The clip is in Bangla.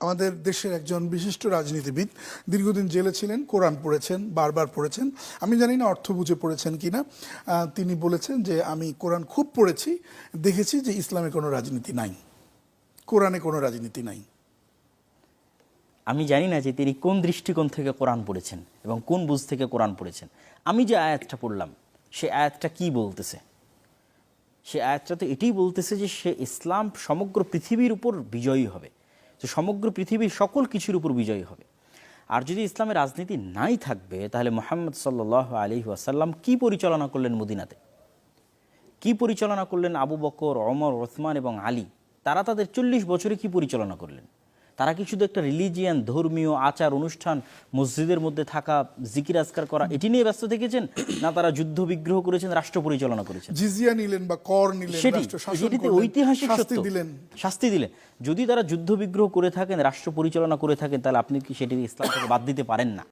আমাদের দেশের একজন বিশিষ্ট রাজনীতিবিদ, দীর্ঘদিন জেলে ছিলেন, কোরআন পড়েছেন, বারবার পড়েছেন। আমি জানি না অর্থ বুঝে পড়েছেন কিনা। তিনি বলেছেন যে আমি কোরআন খুব পড়েছি, দেখেছি যে ইসলামে কোনো রাজনীতি নাই, কোরআনে কোনো রাজনীতি নাই। আমি জানি না যে তিনি কোন দৃষ্টিকোণ থেকে কোরআন পড়েছেন এবং কোন বুঝ থেকে কোরআন পড়েছেন। আমি যে আয়াতটা পড়লাম সে আয়াতটা কি বলতেছে? সে আয়াতটা তো এটাই বলতেছে যে সে ইসলাম সমগ্র পৃথিবীর উপর বিজয়ী হবে, যে সমগ্র পৃথিবীর সকল কিছুর উপর বিজয়ী হবে। আর যদি ইসলামের রাজনীতি নাই থাকবে তাহলে মুহাম্মদ সাল্লাল্লাহু আলাইহি ওয়াসাল্লাম কি পরিচালনা করলেন মদিনাতে, কি পরিচালনা করলেন আবু বকর, ওমর, ওসমান এবং আলী? তারা তাদের 40 বছরে কি পরিচালনা করলেন? তারা কি শুধু একটা রিলিজিয়ান, ধর্মীয় আচার অনুষ্ঠান, মসজিদের মধ্যে থাকা, জিকির আজকার করা, এটি নিয়ে ব্যস্ত থেকেছেন? না তারা যুদ্ধ বিগ্রহ করেছেন, রাষ্ট্র পরিচালনা করেছেন? জিজিয়া নিলেন বা কর নিলেন, রাষ্ট্র শাসন করলেন, ঐতিহাসিক শাস্তি দিলেন। শাস্তি দিলেন। যদি তারা যুদ্ধ বিগ্রহ করে থাকেন, রাষ্ট্র পরিচালনা করে থাকেন, তাহলে আপনি কি সেটি ইসলাম থেকে বাদ দিতে পারেন না?